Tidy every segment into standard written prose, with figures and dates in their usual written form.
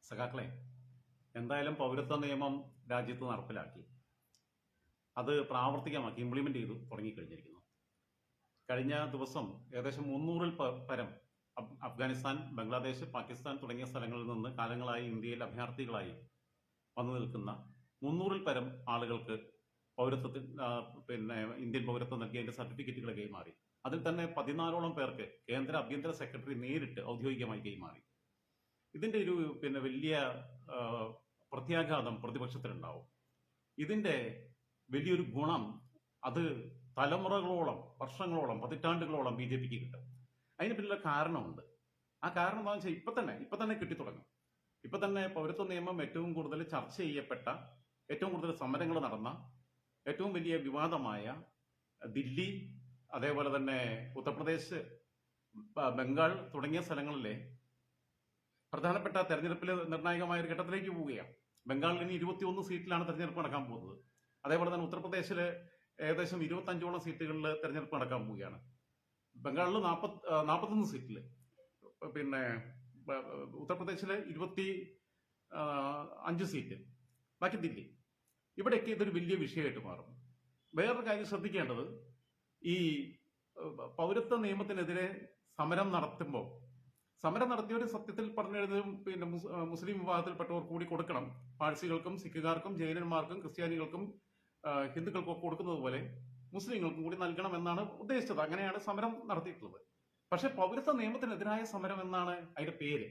സഖാക്കളെ, എന്തായാലും പൗരത്വ നിയമം രാജ്യത്ത് നടപ്പിലാക്കി. അത് പ്രാവർത്തികമാക്കി ഇംപ്ലിമെന്റ് ചെയ്തു തുടങ്ങിക്കഴിഞ്ഞിരിക്കുന്നു. കഴിഞ്ഞ ദിവസം ഏകദേശം 300-ൽ പരം അഫ്ഗാനിസ്ഥാൻ, ബംഗ്ലാദേശ്, പാകിസ്ഥാൻ തുടങ്ങിയ സ്ഥലങ്ങളിൽ നിന്ന് കാലങ്ങളായി ഇന്ത്യയിൽ അഭയാർത്ഥികളായി വന്നു നിൽക്കുന്ന 300-ൽ പരം ആളുകൾക്ക് പൗരത്വത്തിൽ ഇന്ത്യൻ പൗരത്വം നൽകി അതിന്റെ സർട്ടിഫിക്കറ്റുകൾ കൈമാറി. അതിൽ തന്നെ 14ഓളം പേർക്ക് കേന്ദ്ര ആഭ്യന്തര സെക്രട്ടറി നേരിട്ട് ഔദ്യോഗികമായി കൈമാറി. ഇതിന്റെ ഒരു വലിയ പ്രത്യാഘാതം പ്രതിപക്ഷത്തിനുണ്ടാവും. ഇതിന്റെ വലിയൊരു ഗുണം അത് തലമുറകളോളം, വർഷങ്ങളോളം, പതിറ്റാണ്ടുകളോളം BJP കിട്ടും. അതിന് പിന്നിലുള്ള കാരണമുണ്ട്. ആ കാരണം എന്താണെന്ന് വെച്ചാൽ ഇപ്പൊ തന്നെ കിട്ടിത്തുടങ്ങും. ഇപ്പൊ തന്നെ പൗരത്വ നിയമം ഏറ്റവും കൂടുതൽ ചർച്ച ചെയ്യപ്പെട്ട, ഏറ്റവും കൂടുതൽ സമരങ്ങൾ നടന്ന, ഏറ്റവും വലിയ വിവാദമായ ദില്ലി, അതേപോലെ തന്നെ ഉത്തർപ്രദേശ്, ബംഗാൾ തുടങ്ങിയ സ്ഥലങ്ങളിലെ പ്രധാനപ്പെട്ട തെരഞ്ഞെടുപ്പിൽ നിർണായകമായ ഒരു ഘട്ടത്തിലേക്ക് പോവുകയാണ്. ബംഗാളിൽ ഇനി 21 സീറ്റിലാണ് തെരഞ്ഞെടുപ്പ് നടക്കാൻ പോകുന്നത്. അതേപോലെ തന്നെ ഉത്തർപ്രദേശിൽ ഏകദേശം 25ഓളം സീറ്റുകളിൽ തെരഞ്ഞെടുപ്പ് നടക്കാൻ പോവുകയാണ്. ബംഗാളിൽ 41 സീറ്റിൽ, ഉത്തർപ്രദേശിൽ 25 സീറ്റ്, ബാക്കി ദില്ലി. ഇവിടെയൊക്കെ ഇതൊരു വലിയ വിഷയമായിട്ട് മാറും. വേറൊരു കാര്യം ശ്രദ്ധിക്കേണ്ടത്, ഈ പൗരത്വ നിയമത്തിനെതിരെ സമരം നടത്തിയവർ സത്യത്തിൽ പറഞ്ഞത് മുസ്ലിം വിഭാഗത്തിൽപ്പെട്ടവർ കൂടി കൊടുക്കണം. പാഴ്സികൾക്കും, സിഖുകാർക്കും, ജൈനന്മാർക്കും, ക്രിസ്ത്യാനികൾക്കും, ഹിന്ദുക്കൾക്കും ഒക്കെ കൊടുക്കുന്നത് പോലെ മുസ്ലിങ്ങൾക്കും കൂടി നൽകണം എന്നാണ് ഉദ്ദേശിച്ചത്. അങ്ങനെയാണ് സമരം നടത്തിയിട്ടുള്ളത്. പക്ഷെ പൗരത്വ നിയമത്തിനെതിരായ സമരം എന്നാണ് അതിന്റെ പേര്.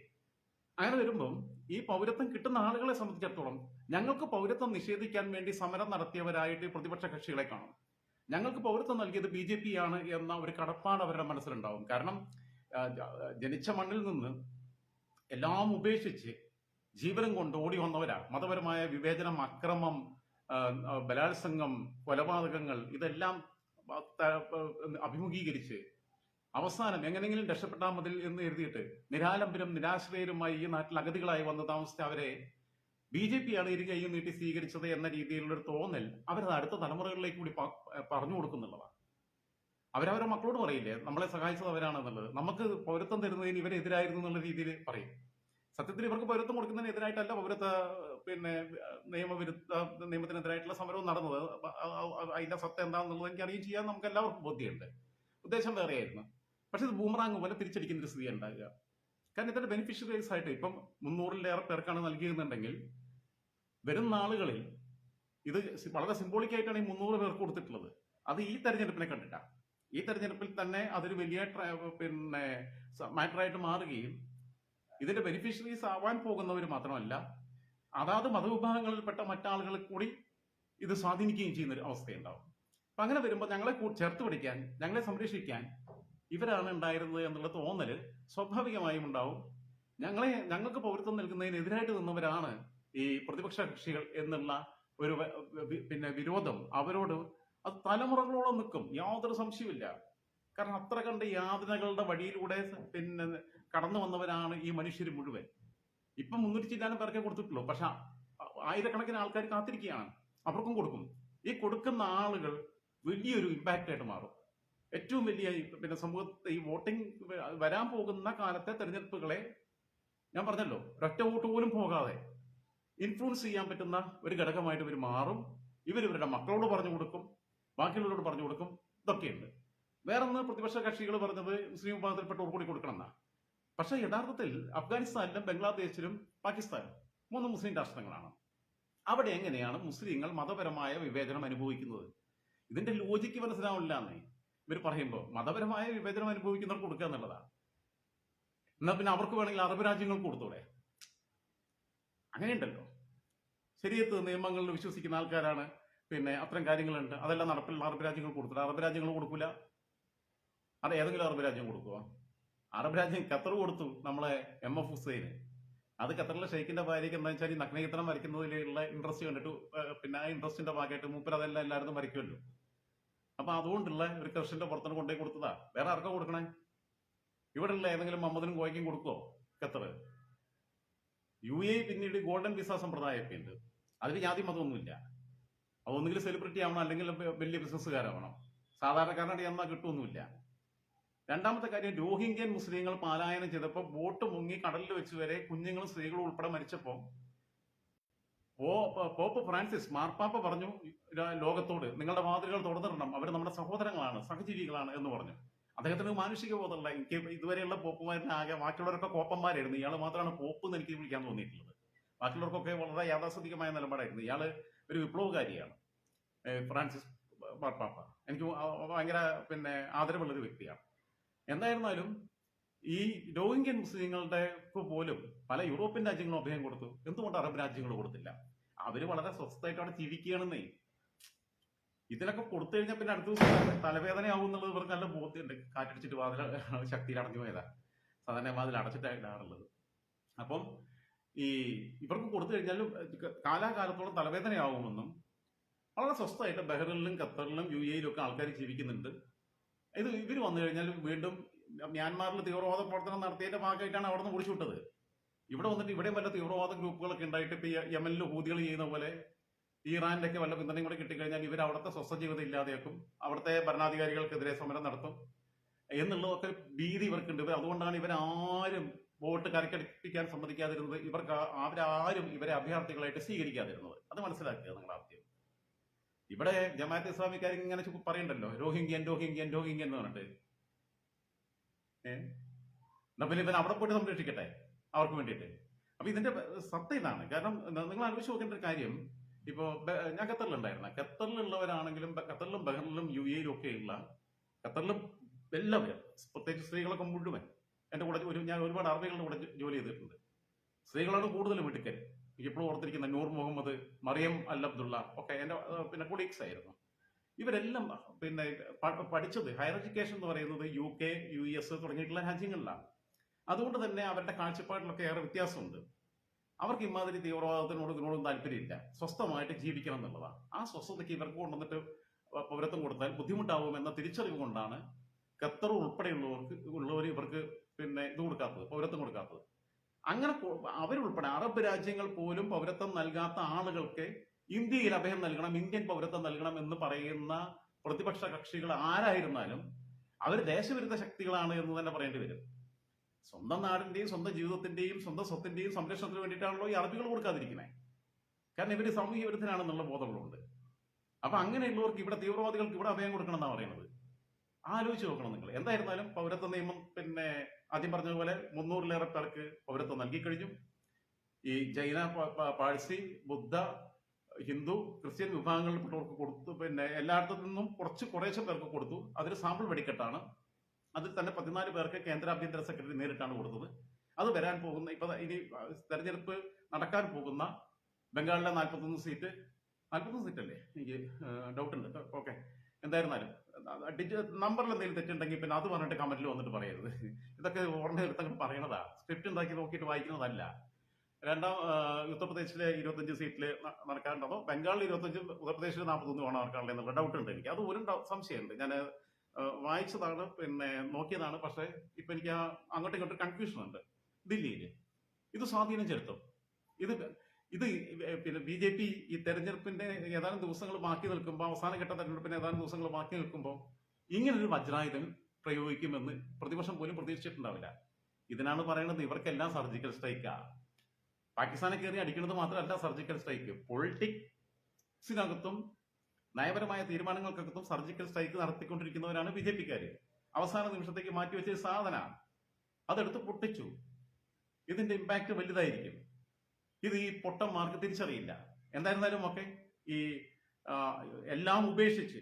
അങ്ങനെ വരുമ്പം ഈ പൗരത്വം കിട്ടുന്ന ആളുകളെ സംബന്ധിച്ചിടത്തോളം ഞങ്ങൾക്ക് പൗരത്വം നിഷേധിക്കാൻ വേണ്ടി സമരം നടത്തിയവരായിട്ട് പ്രതിപക്ഷ കക്ഷികളെ കാണും. ഞങ്ങൾക്ക് പൗരത്വം നൽകിയത് BJP ആണ് എന്ന ഒരു കടപ്പാട് അവരുടെ മനസ്സിലുണ്ടാവും. കാരണം ജനിച്ച മണ്ണിൽ നിന്ന് എല്ലാം ഉപേക്ഷിച്ച് ജീവനം കൊണ്ട് ഓടി വന്നവരാ. മതപരമായ വിവേചനം, അക്രമം, ബലാത്സംഗം, കൊലപാതകങ്ങൾ ഇതെല്ലാം അഭിമുഖീകരിച്ച് അവസാനം എങ്ങനെയെങ്കിലും രക്ഷപ്പെട്ടാൽ മതി എന്ന് എഴുതിയിട്ട് നിരാലംബരും നിരാശ്രയരുമായി ഈ നാട്ടിൽ അഗതികളായി വന്ന് താമസിച്ച അവരെ BJP ആണ് ഇരു കൈയും നീട്ടി സ്വീകരിച്ചത് എന്ന രീതിയിലുള്ള ഒരു തോന്നൽ അവരത് അടുത്ത തലമുറകളിലേക്ക് കൂടി പറഞ്ഞു കൊടുക്കുന്നുള്ളതാണ്. അവരവരുടെ മക്കളോട് പറയില്ലേ നമ്മളെ സഹായിച്ചത് അവരാണെന്നുള്ളത്. നമുക്ക് പൗരത്വം തരുന്നതിന് ഇവരെതിരായിരുന്നു എന്നുള്ള രീതിയിൽ പറയും. സത്യത്തിൽ ഇവർക്ക് പൗരത്വം കൊടുക്കുന്നതിനെതിരായിട്ടല്ല പൗരത്വ നിയമത്തിനെതിരായിട്ടുള്ള സമരവും നടന്നത്. അതിന്റെ സത്യം എന്താണെന്നുള്ളത് എനിക്ക് അറിയുകയും ചെയ്യാൻ നമുക്ക് എല്ലാവർക്കും ബോധ്യമുണ്ട്. ഉദ്ദേശം വേറെയായിരുന്നു. പക്ഷെ ഇത് ബൂമറാങ് പോലെ തിരിച്ചടിക്കുന്ന ഒരു സ്ഥിതി ഉണ്ടാകുക. കാരണം ഇതിന്റെ ബെനിഫിഷ്യറീസ് ആയിട്ട് ഇപ്പം 300-ലേറെ പേർക്കാണ് നൽകിയിരുന്നുണ്ടെങ്കിൽ വരും നാളുകളിൽ ഇത് വളരെ സിംബോളിക്കായിട്ടാണ് ഈ 300 പേർക്ക് കൊടുത്തിട്ടുള്ളത്. അത് ഈ തെരഞ്ഞെടുപ്പിനെ കണ്ടിട്ടാണ്. ഈ തെരഞ്ഞെടുപ്പിൽ തന്നെ അതൊരു വലിയ മാറ്ററായിട്ട് മാറുകയും ഇതിന്റെ ബെനിഫിഷ്യറീസ് ആവാൻ പോകുന്നവർ മാത്രമല്ല അതാത് മതവിഭാഗങ്ങളിൽപ്പെട്ട മറ്റാളുകളെ കൂടി ഇത് സ്വാധീനിക്കുകയും ചെയ്യുന്ന ഒരു അവസ്ഥയുണ്ടാവും. അപ്പൊ അങ്ങനെ വരുമ്പോൾ ഞങ്ങളെ ചേർത്ത് പിടിക്കാൻ, ഞങ്ങളെ സംരക്ഷിക്കാൻ ഇവരാണ് ഉണ്ടായിരുന്നത് എന്നുള്ള തോന്നല് സ്വാഭാവികമായും ഉണ്ടാവും. ഞങ്ങൾക്ക് പൗരത്വം നൽകുന്നതിനെതിരായിട്ട് നിന്നവരാണ് ഈ പ്രതിപക്ഷ കക്ഷികൾ എന്നുള്ള ഒരു വിരോധം അവരോട് അത് തലമുറകളോളം നിൽക്കും, യാതൊരു സംശയമില്ല. കാരണം അത്ര കണ്ട് യാതനകളുടെ വഴിയിലൂടെ കടന്നു വന്നവരാണ് ഈ മനുഷ്യർ മുഴുവൻ. ഇപ്പം 300 ചില്ലാനും പേർക്കേ കൊടുത്തിട്ടുള്ളൂ. പക്ഷെ ആയിരക്കണക്കിന് ആൾക്കാർ കാത്തിരിക്കുകയാണ്, അവർക്കും കൊടുക്കും. ഈ കൊടുക്കുന്ന ആളുകൾ വലിയൊരു ഇമ്പാക്റ്റ് ആയിട്ട് മാറും. ഏറ്റവും വലിയ സമൂഹത്തെ ഈ വോട്ടിംഗ് വരാൻ പോകുന്ന കാലത്തെ തെരഞ്ഞെടുപ്പുകളെ ഞാൻ പറഞ്ഞല്ലോ ഒരൊറ്റ വോട്ട് പോലും പോകാതെ ഇൻഫ്ലുവൻസ് ചെയ്യാൻ പറ്റുന്ന ഒരു ഘടകമായിട്ട് ഇവർ മാറും. ഇവരുടെ മക്കളോട് പറഞ്ഞു കൊടുക്കും, ബാക്കിയുള്ളവരോട് പറഞ്ഞു കൊടുക്കും. ഇതൊക്കെയുണ്ട്. വേറൊന്ന് പ്രതിപക്ഷ കക്ഷികൾ പറഞ്ഞത് മുസ്ലിം വിഭാഗത്തിൽപ്പെട്ടവർ കൂടി കൊടുക്കണം എന്നാ. പക്ഷെ യഥാർത്ഥത്തിൽ അഫ്ഗാനിസ്ഥാനിലും ബംഗ്ലാദേശിലും പാകിസ്ഥാനും 3 മുസ്ലിം രാഷ്ട്രങ്ങളാണ്. അവിടെ എങ്ങനെയാണ് മുസ്ലിങ്ങൾ മതപരമായ വിവേചനം അനുഭവിക്കുന്നത്? ഇതിന്റെ ലോജിക്ക് മനസ്സിലാവില്ല എന്നേ ഇവർ പറയുമ്പോൾ. മതപരമായ വിവേചനം അനുഭവിക്കുന്നവർക്ക് കൊടുക്കുക എന്നുള്ളതാണ്. എന്നാൽ പിന്നെ അവർക്ക് വേണമെങ്കിൽ അറബ് രാജ്യങ്ങൾക്ക് കൊടുത്തൂടെ? അങ്ങനെയുണ്ടല്ലോ. ശരീഅത്ത് നിയമങ്ങളിൽ വിശ്വസിക്കുന്ന ആൾക്കാരാണ്. അത്തരം കാര്യങ്ങളുണ്ട്, അതെല്ലാം നടപ്പിൽ അറബ് രാജ്യങ്ങൾ കൊടുത്തില്ല. അറബ് രാജ്യങ്ങൾ കൊടുക്കൂല. അത് ഏതെങ്കിലും അറബ് രാജ്യം കൊടുക്കുക? അറബ് രാജ്യം ഖത്തർ കൊടുത്തു, നമ്മളെ MF ഹുസൈന്. അത് ഖത്തറിലെ ഷെയ്ഖിന്റെ ഭാര്യയ്ക്ക് എന്താ വെച്ചാൽ ഈ നഗ്നചിത്രം വരയ്ക്കുന്നതിലുള്ള ഇൻട്രസ്റ്റ് കണ്ടിട്ട് ആ ഇൻട്രസ്റ്റിന്റെ ഭാഗമായിട്ട് മൂപ്പർ അതെല്ലാം എല്ലാവരും വരയ്ക്കുമല്ലോ. അപ്പൊ അതുകൊണ്ടുള്ള ഒരു കർഷന്റെ പുറത്തുനിന്ന് കൊണ്ടുപോയി കൊടുത്തതാ. വേറെ ആർക്കാ കൊടുക്കണേ? ഇവിടെയുള്ള ഏതെങ്കിലും മുഹമ്മദിനും കോയക്കും കൊടുക്കുവോ ഖത്തർ? UAE പിന്നീട് ഗോൾഡൻ വിസ സമ്പ്രദായമൊക്കെ ഉണ്ട്. അതിൽ ജാതി മതമൊന്നുമില്ല. അതൊന്നുകിൽ സെലിബ്രിറ്റി ആവണം, അല്ലെങ്കിൽ വലിയ ബിസിനസ്സുകാരാവണം. സാധാരണക്കാരനായിട്ട് എന്നാ കിട്ടുമൊന്നുമില്ല. രണ്ടാമത്തെ കാര്യം, രോഹിംഗ്യൻ മുസ്ലിങ്ങൾ പലായനം ചെയ്തപ്പോൾ ബോട്ട് മുങ്ങി കടലിൽ വെച്ച് വരെ കുഞ്ഞുങ്ങളും സ്ത്രീകളും ഉൾപ്പെടെ മരിച്ചപ്പോൾ പോപ്പ് ഫ്രാൻസിസ് മാർപ്പാപ്പ പറഞ്ഞു ലോകത്തോട്, നിങ്ങളുടെ വാതിലുകൾ തുറന്നിടണം, അവർ നമ്മുടെ സഹോദരങ്ങളാണ്, സഹജീവികളാണ് എന്ന് പറഞ്ഞു. അദ്ദേഹത്തിന് മാനുഷിക ബോധമല്ല. എനിക്ക് ഇതുവരെയുള്ള പോപ്പുമാരുടെ ആകെ ബാക്കിയുള്ളവരൊക്കെ കോപ്പന്മാരായിരുന്നു, ഇയാൾ മാത്രമാണ് പോപ്പ് എന്ന് എനിക്ക് വിളിക്കാൻ തോന്നിയിട്ടുള്ളത്. ബാക്കിയുള്ളവർക്കൊക്കെ വളരെ യാഥാസ്ഥിതികമായ നിലപാടായിരുന്നു. ഇയാള് ഒരു വിപ്ലവകാരിയാണ്, ഫ്രാൻസിസ് മാർപ്പാപ്പ. എനിക്ക് ഭയങ്കര ആദരവുള്ളൊരു വ്യക്തിയാണ്. എന്തായിരുന്നാലും ഈ രോഹിംഗ്യൻ മുസ്ലിങ്ങളുടെ പോലും പല യൂറോപ്യൻ രാജ്യങ്ങളും അഭയം കൊടുത്തു. എന്തുകൊണ്ട് അറബ് രാജ്യങ്ങൾ കൊടുത്തില്ല? അവര് വളരെ സ്വസ്ഥമായിട്ട് അവിടെ ജീവിക്കുകയാണെന്നേ. ഇതിനൊക്കെ കൊടുത്തു കഴിഞ്ഞാൽ പിന്നെ അടുത്ത ദിവസം തലവേദനയാവും എന്നുള്ളത് ഇവർക്ക് നല്ല ബോധ്യമുണ്ട്. കാറ്റടിച്ചിട്ട് വാതിൽ ശക്തിയിൽ അടഞ്ഞു പോയതാ, സാധാരണ വാതിൽ അടച്ചിട്ടാണുള്ളത്. അപ്പം ഈ ഇവർക്ക് കൊടുത്തു കഴിഞ്ഞാലും കാലാകാലത്തോളം തലവേദനയാവുമെന്നും വളരെ സ്വസ്ഥമായിട്ട് ബഹ്റിനിലും ഖത്തറിലും UAE ഒക്കെ ആൾക്കാർ ജീവിക്കുന്നുണ്ട്. ഇവർ വന്നു കഴിഞ്ഞാൽ വീണ്ടും മ്യാൻമാറിൽ തീവ്രവാദ പ്രവർത്തനം നടത്തിയതിന്റെ ഭാഗമായിട്ടാണ് അവിടെ നിന്ന് ഓടിച്ചു വിട്ടത്. ഇവിടെ വന്നിട്ട് ഇവിടെയും വല്ല തീവ്രവാദ ഗ്രൂപ്പുകളൊക്കെ ഉണ്ടായിട്ട് ഇപ്പൊ യമനിൽ ഹൂതികൾ ചെയ്യുന്ന പോലെ ഇറാന്റെ ഒക്കെ വല്ല പിന്തുണയും കൂടെ കിട്ടിക്കഴിഞ്ഞാൽ ഇവർ അവിടുത്തെ സ്വസ്ഥ ജീവിതം ഇല്ലാതെയാക്കും, അവിടുത്തെ ഭരണാധികാരികൾക്കെതിരെ സമരം നടത്തും എന്നുള്ളതൊക്കെ ഭീതി ഇവർക്കുണ്ട്. അതുകൊണ്ടാണ് ഇവരാരും വോട്ട് കരക്കടിപ്പിക്കാൻ സമ്മതിക്കാതിരുന്നത്, അവരാരും ഇവരെ അഭയാർത്ഥികളായിട്ട് സ്വീകരിക്കാതിരുന്നത്. അത് മനസ്സിലാക്കുക നിങ്ങൾ ആദ്യം. ഇവിടെ ജമാഅത്തെ ഇസ്ലാമിക്കാർ ഇങ്ങനെ പറയണ്ടല്ലോ, രോഹിംഗ്യൻ രോഹിംഗ്യൻ രോഹിംഗ്യൻ എന്ന് പറഞ്ഞിട്ട്. എന്നാ പിന്നെ ഇവൻ അവിടെ പോയിട്ട് സംരക്ഷിക്കട്ടെ അവർക്ക് വേണ്ടിയിട്ട്. അപ്പൊ ഇതിന്റെ സത്യം ഇതാണ്. കാരണം നിങ്ങൾ ആലോചിച്ച് നോക്കേണ്ട ഒരു കാര്യം, ഇപ്പോ ഞാൻ ഖത്തറിലുണ്ടായിരുന്ന, ഖത്തറിലുള്ളവരാണെങ്കിലും ഖത്തറിലും ബഹ്റിനിലും UAE ഒക്കെയുള്ള, ഖത്തറിലും എല്ലാവരും പ്രത്യേകിച്ച് സ്ത്രീകളൊക്കെ മുഴുവൻ എന്റെ കൂടെ ഞാൻ ഒരുപാട് അറബികളുടെ കൂടെ ജോലി ചെയ്തിട്ടുണ്ട്. സ്ത്രീകളാണ് കൂടുതലും മിടുക്കൽ. ഇപ്പോഴും ഓർത്തിരിക്കുന്ന നൂർ മുഹമ്മദ്, മറിയം അൽ അബ്ദുള്ള ഒക്കെ എന്റെ കൊളീഗ്സ് ആയിരുന്നു. ഇവരെല്ലാം പഠിച്ചത് ഹയർ എഡ്യൂക്കേഷൻ എന്ന് പറയുന്നത് UK, US തുടങ്ങിയിട്ടുള്ള രാജ്യങ്ങളിലാണ്. അതുകൊണ്ട് തന്നെ അവരുടെ കാഴ്ചപ്പാടിലൊക്കെ ഏറെ വ്യത്യാസമുണ്ട്. അവർക്ക് ഇമാതിരി തീവ്രവാദത്തിനോട് ഇതിനോടും താല്പര്യമില്ല, സ്വസ്ഥമായിട്ട് ജീവിക്കണം എന്നുള്ളതാണ്. ആ സ്വസ്ഥതയ്ക്ക് ഇവർക്ക് കൊണ്ടുവന്നിട്ട് പൗരത്വം കൊടുത്താൽ ബുദ്ധിമുട്ടാവുമെന്ന തിരിച്ചറിവ് കൊണ്ടാണ് ഖത്തർ ഉൾപ്പെടെയുള്ളവർ ഇവർക്ക് ഇത് കൊടുക്കാത്തത്, പൗരത്വം കൊടുക്കാത്തത്. അങ്ങനെ അവരുൾപ്പെടെ അറബ് രാജ്യങ്ങൾ പോലും പൗരത്വം നൽകാത്ത ആളുകൾക്ക് ഇന്ത്യയിൽ അഭയം നൽകണം, ഇന്ത്യൻ പൗരത്വം നൽകണം എന്ന് പറയുന്ന പ്രതിപക്ഷ കക്ഷികൾ ആരായിരുന്നാലും അവർ ദേശവിരുദ്ധ ശക്തികളാണ് എന്ന് തന്നെ പറയേണ്ടി വരും. സ്വന്തം നാടിന്റെയും സ്വന്തം ജീവിതത്തിന്റെയും സ്വന്തം സ്വത്തിന്റെയും സംരക്ഷണത്തിന് വേണ്ടിയിട്ടാണല്ലോ ഈ അറബികൾ കൊടുക്കാതിരിക്കുന്നത്. കാരണം ഇവര് സാമൂഹ്യ വിരുദ്ധനാണെന്നുള്ള ബോധങ്ങളുണ്ട്. അപ്പൊ അങ്ങനെയുള്ളവർക്ക് ഇവിടെ തീവ്രവാദികൾക്ക് ഇവിടെ അഭയം കൊടുക്കണം എന്നാണ് പറയുന്നത്. ആലോചിച്ച് നോക്കണം നിങ്ങൾ. എന്തായിരുന്നാലും പൗരത്വ നിയമം ആദ്യം പറഞ്ഞതുപോലെ 300-ലേറെ പേർക്ക് പൗരത്വം നൽകി കഴിഞ്ഞു. ഈ ജൈന, പാഴ്സി, ബുദ്ധ, ഹിന്ദു, ക്രിസ്ത്യൻ വിഭാഗങ്ങളിൽപ്പെട്ടവർക്ക് കൊടുത്തു. എല്ലായിടത്തു നിന്നും കുറേശ്ശെ പേർക്ക് കൊടുത്തു. അതൊരു സാമ്പിൾ വെടിക്കെട്ടാണ്. അതിൽ തന്നെ 14 പേർക്ക് കേന്ദ്ര ആഭ്യന്തര സെക്രട്ടറി നേരിട്ടാണ് കൊടുത്തത്. അത് വരാൻ പോകുന്ന ഇനി തെരഞ്ഞെടുപ്പ് നടക്കാൻ പോകുന്ന ബംഗാളിലെ 41 സീറ്റ് അല്ലേ, എനിക്ക് ഡൗട്ട് ഉണ്ട്. ഓക്കെ, എന്തായിരുന്നാലും നമ്പറിൽ എന്തെങ്കിലും തെറ്റുണ്ടെങ്കിൽ പിന്നെ അത് പറഞ്ഞിട്ട് കമന്റിൽ വന്നിട്ട് പറയരുത്. ഇതൊക്കെ ഓർമ്മയെടുത്തങ്ങ് പറയണതാ, സ്ക്രിപ്റ്റ് ഉണ്ടാക്കി നോക്കിയിട്ട് വായിക്കുന്നതല്ല. ഉത്തർപ്രദേശിലെ 25 സീറ്റിൽ നടക്കാറുണ്ടോ, ബംഗാളിൽ 25, ഉത്തർപ്രദേശിൽ 41 വേണം നടക്കാറുള്ളത് എന്നുള്ള ഡൗട്ട് ഉണ്ട് എനിക്ക്. അത് ഒരു സംശയമുണ്ട്. ഞാൻ വായിച്ചതാണ്, നോക്കിയതാണ്. പക്ഷെ ഇപ്പൊ എനിക്ക് അങ്ങോട്ടും ഇങ്ങോട്ടും കൺഫ്യൂഷൻ ഉണ്ട്. ദില്ലിയിൽ ഇത് സ്വാധീനം ചെലുത്തും. ഇത് BJP ഈ തെരഞ്ഞെടുപ്പിന്റെ ഏതാനും ദിവസങ്ങൾ ബാക്കി നിൽക്കുമ്പോൾ, അവസാനഘട്ട തെരഞ്ഞെടുപ്പിന് ഏതാനും ദിവസങ്ങൾ ബാക്കി നിൽക്കുമ്പോൾ ഇങ്ങനൊരു വജ്രായുധം പ്രയോഗിക്കുമെന്ന് പ്രതിപക്ഷം പോലും പ്രതീക്ഷിച്ചിട്ടുണ്ടാവില്ല. ഇതിനാണ് പറയുന്നത് ഇവർക്കെല്ലാം സർജിക്കൽ സ്ട്രൈക്കാ. പാകിസ്ഥാനെ കയറി അടിക്കുന്നത് മാത്രമല്ല സർജിക്കൽ സ്ട്രൈക്ക്, പൊളിറ്റിക്സിനകത്തും നയപരമായ തീരുമാനങ്ങൾക്കകത്തും സർജിക്കൽ സ്ട്രൈക്ക് നടത്തിക്കൊണ്ടിരിക്കുന്നവരാണ് BJP-ക്കാര്. അവസാന നിമിഷത്തേക്ക് മാറ്റിവെച്ച സാധന അതെടുത്ത് പൊട്ടിച്ചു. ഇതിന്റെ ഇമ്പാക്ട് വലുതായിരിക്കും. ഇത് ഈ പൊട്ടന്മാർക്ക് തിരിച്ചറിയില്ല. എന്തായിരുന്നാലും ഒക്കെ ഈ എല്ലാം ഉപേക്ഷിച്ച്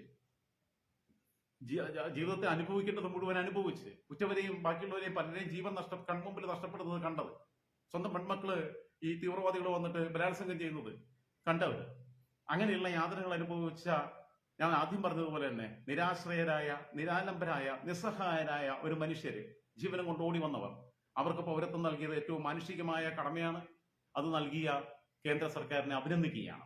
ജീവിതത്തെ അനുഭവിക്കേണ്ടത് മുഴുവൻ അനുഭവിച്ച് ഉച്ചവരെയും ബാക്കിയുള്ളവരെയും പലരെയും ജീവൻ കൺമുമ്പിൽ നഷ്ടപ്പെടുന്നത് കണ്ടത്, സ്വന്തം പെൺമക്കള് ഈ തീവ്രവാദികൾ വന്നിട്ട് ബലാത്സംഗം ചെയ്യുന്നത് കണ്ടവര്, അങ്ങനെയുള്ള യാതനകൾ അനുഭവിച്ച, ഞാൻ ആദ്യം പറഞ്ഞതുപോലെ തന്നെ നിരാശ്രയരായ, നിരാലംബരായ, നിസ്സഹായരായ ഒരു മനുഷ്യര് ജീവനം കൊണ്ട് ഓടി വന്നവർ, അവർക്ക് പൗരത്വം നൽകിയത് ഏറ്റവും മാനുഷികമായ കടമയാണ്. അത് നൽകിയ കേന്ദ്ര സർക്കാരിനെ അഭിനന്ദിക്കുകയാണ്.